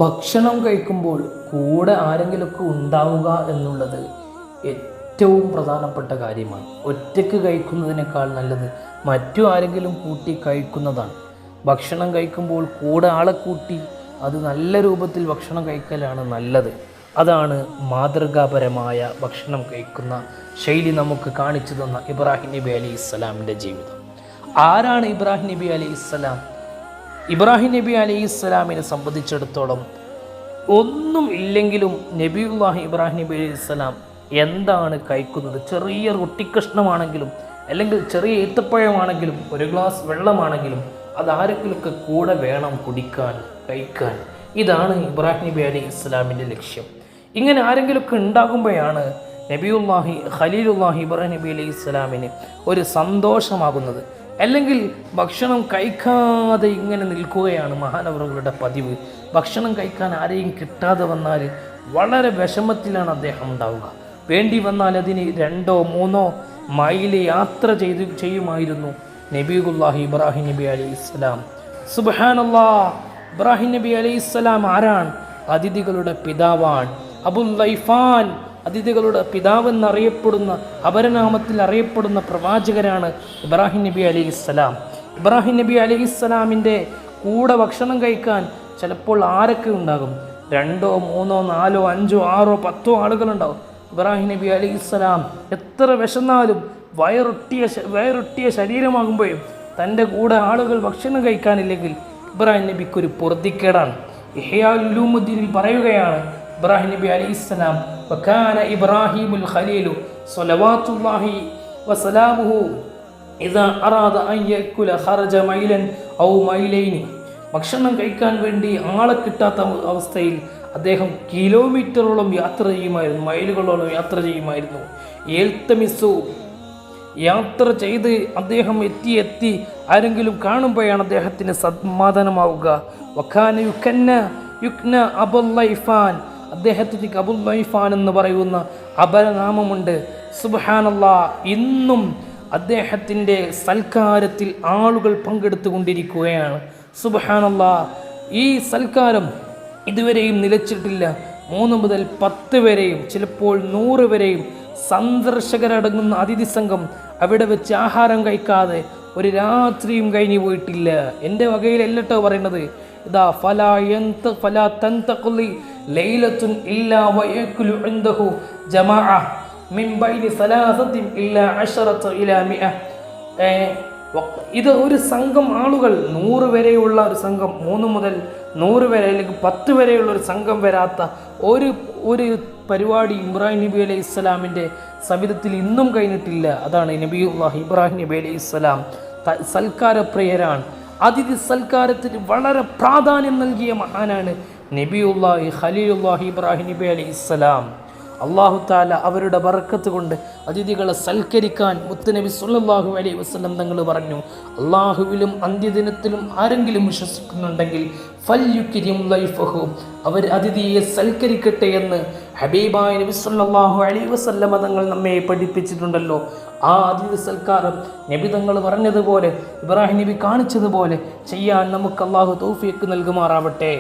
ഭക്ഷണം കഴിക്കുമ്പോൾ കൂടെ ആരെങ്കിലുമൊക്കെ ഉണ്ടാവുക എന്നുള്ളത് ഏറ്റവും പ്രധാനപ്പെട്ട കാര്യമാണ്. ഒറ്റയ്ക്ക് കഴിക്കുന്നതിനേക്കാൾ നല്ലത് മറ്റു ആരെങ്കിലും കൂട്ടി കഴിക്കുന്നതാണ്. ഭക്ഷണം കഴിക്കുമ്പോൾ കൂടെ ആളെ കൂട്ടി അത് നല്ല രൂപത്തിൽ ഭക്ഷണം കഴിക്കലാണ് നല്ലത്. അതാണ് മാതൃകാപരമായ ഭക്ഷണം കഴിക്കുന്ന ശൈലി നമുക്ക് കാണിച്ചു തന്ന ഇബ്രാഹിം നബി അലൈഹി ഇസ്ലാമിൻ്റെ ജീവിതം. ആരാണ് ഇബ്രാഹിം നബി അലൈഹി ഇസ്ലാം? ഇബ്രാഹിം നബി അലൈഹി ഇസ്ലാമിനെ സംബന്ധിച്ചിടത്തോളം ഒന്നും ഇല്ലെങ്കിലും നബിയുല്ലാഹി ഇബ്രാഹിം നബി അലൈഹി ഇസ്ലാം എന്താണ് കഴിക്കുന്നത്? ചെറിയ റൊട്ടിക്കഷ്ണമാണെങ്കിലും അല്ലെങ്കിൽ ചെറിയ ഈത്തപ്പഴമാണെങ്കിലും ഒരു ഗ്ലാസ് വെള്ളമാണെങ്കിലും അത് ആരെങ്കിലുമൊക്കെ കൂടെ വേണം കുടിക്കാൻ, കഴിക്കാൻ. ഇതാണ് ഇബ്രാഹിം നബി അലൈഹി ഇസ്ലാമിൻ്റെ ലക്ഷ്യം. ഇങ്ങനെ ആരെങ്കിലുമൊക്കെ ഉണ്ടാകുമ്പോഴാണ് നബിയുല്ലാഹി ഖലീലുല്ലാഹി ഇബ്രാഹിം നബി അലൈഹി ഇസ്ലാമിന് ഒരു സന്തോഷമാകുന്നത്. അല്ലെങ്കിൽ ഭക്ഷണം കഴിക്കാതെ ഇങ്ങനെ നിൽക്കുകയാണ് മഹാനവറുകളുടെ പതിവ്. ഭക്ഷണം കഴിക്കാൻ ആരെയും കിട്ടാതെ വന്നാൽ വളരെ വിഷമത്തിലാണ് അദ്ദേഹം ഉണ്ടാവുക. വേണ്ടി വന്നാൽ അതിന് 2-3 മൈല് യാത്ര ചെയ്യുമായിരുന്നു നബിയുല്ലാഹി ഇബ്രാഹിം നബി അലൈഹി ഇസ്ലാം. സുബ്ഹാനല്ലാഹ്, ഇബ്രാഹിം നബി അലൈഹി ഇസ്ലാം ആരാണ്? അതിഥികളുടെ പിതാവാണ്. അബുൽ ലൈഫാൻ, അതിഥികളുടെ പിതാവെന്നറിയപ്പെടുന്ന അപരനാമത്തിൽ അറിയപ്പെടുന്ന പ്രവാചകരാണ് ഇബ്രാഹിം നബി അലൈഹി ഇസ്ലാം. ഇബ്രാഹിം നബി അലൈഹി ഇസ്ലാമിൻ്റെ കൂടെ ഭക്ഷണം കഴിക്കാൻ ചിലപ്പോൾ ആരൊക്കെ ഉണ്ടാകും? 2, 3, 4, 5, 6, 10 ആളുകളുണ്ടാവും. ഇബ്രാഹിം നബി അലൈഹി ഇസ്ലാം എത്ര വിശന്നാലും വയറൊട്ടിയ ശരീരമാകുമ്പോഴും തൻ്റെ കൂടെ ആളുകൾ ഭക്ഷണം കഴിക്കാനില്ലെങ്കിൽ ഇബ്രാഹിം നബിക്കൊരു പൊറുതിക്കേടാണ്. ഇഹ്യാ ഉലൂമുദ്ദീനിൽ പറയുകയാണ്, ഇബ്രാഹിം നബി അലൈഹി ഇസ്ലാം വകാന ഇബ്രാഹിമുൽ ഖലീലു സ്വലവാത്തുല്ലാഹി വസലാമുഹു ഇദാ അറാദ അൻ യഅകുല ഖറജ മൈലൻ ഔ മൈലൈനി. ഭക്ഷണം കഴിക്കാൻ വേണ്ടി ആളെ കിട്ടാത്ത അവസ്ഥയിൽ അദ്ദേഹം കിലോമീറ്ററോളം യാത്ര ചെയ്യുമായിരുന്നു, മൈലുകളോളം യാത്ര ചെയ്യുമായിരുന്നു. എൽത്തമിസു, യാത്ര ചെയ്ത് അദ്ദേഹം എത്തി ആരെങ്കിലും കാണുമ്പോഴാണ് അദ്ദേഹത്തിന് സമാധാനമാവുക. വഖാന യുക്ന അബുൽ ലൈഫാൻ, അദ്ദേഹത്തിന് അബുൽ ലൈഫാൻ എന്ന് പറയുന്ന അപരനാമമുണ്ട്. സുബ്ഹാനല്ലാഹ്, ഇന്നും അദ്ദേഹത്തിൻ്റെ സൽക്കാരത്തിൽ ആളുകൾ പങ്കെടുത്തുകൊണ്ടിരിക്കുകയാണ്. സുബ്ഹാനല്ലാഹ്, ഈ സൽക്കാരം ഇതുവരെയും നിലച്ചിട്ടില്ല. 3 മുതൽ 10 വരെയും ചിലപ്പോൾ 100 വരെയും സന്ദർശകരടങ്ങുന്ന അതിഥി സംഘം അവിടെ വെച്ച് ആഹാരം കഴിക്കാതെ ഒരു രാത്രിയും കഴിഞ്ഞു പോയിട്ടില്ല. എൻ്റെ വകയിലല്ലോ പറയുന്നത്. ഇതാ ഫലാ തൻതഖലി ലൈലത്തുൻ ഇല്ലാ വയകുലു ഇൻദഹു ജമാഅ മിൻ ബൈനി സലാസത്തിൻ ഇല്ലാ 10 ഇലാ 100. ഇത് ഒരു സംഘം ആളുകൾ, 100 വരെയുള്ള ഒരു സംഘം, 3 മുതൽ 100 വരെ അല്ലെങ്കിൽ 10 വരെയുള്ള ഒരു സംഘം വരാത്ത ഒരു പരിപാടി ഇബ്രാഹിം നബി അലൈഹി ഇസ്ലാമിൻ്റെ സവിധത്തിൽ ഇന്നും കഴിഞ്ഞിട്ടില്ല. അതാണ് നബിയുല്ലാഹി ഇബ്രാഹിം നബി അലൈഹി ഇസ്ലാം സൽക്കാരപ്രിയരാണ്. അതിഥി സൽക്കാരത്തിന് വളരെ പ്രാധാന്യം നൽകിയ മഹാനാണ് നബിയുല്ലാഹി ഖലീലുല്ലാഹി ഇബ്രാഹിം നബി അലൈഹി ഇസ്ലാം. അല്ലാഹു തആല അവരുടെ ബർക്കത്ത് കൊണ്ട് അതിഥികളെ സൽക്കരിക്കാൻ മുത്തുനബി സല്ലല്ലാഹു അലൈഹി വസല്ലം തങ്ങൾ പറഞ്ഞു, അള്ളാഹുവിലും അന്ത്യദിനത്തിലും ആരെങ്കിലും വിശ്വസിക്കുന്നുണ്ടെങ്കിൽ ഫൽയുക്രിം ലൈഫഹു, അവർ അതിഥിയെ സൽക്കരിക്കട്ടെ എന്ന് ഹബീബായ നബി സല്ലല്ലാഹു അലൈഹി വസല്ലം തങ്ങൾ നമ്മെ പഠിപ്പിച്ചിട്ടുണ്ടല്ലോ. ആ അതിഥി സൽക്കാരം നബി തങ്ങൾ പറഞ്ഞതുപോലെ, ഇബ്രാഹിം നബി കാണിച്ചതുപോലെ ചെയ്യാൻ നമുക്ക് അള്ളാഹു തൗഫീഖ് നൽകുമാറാവട്ടെ.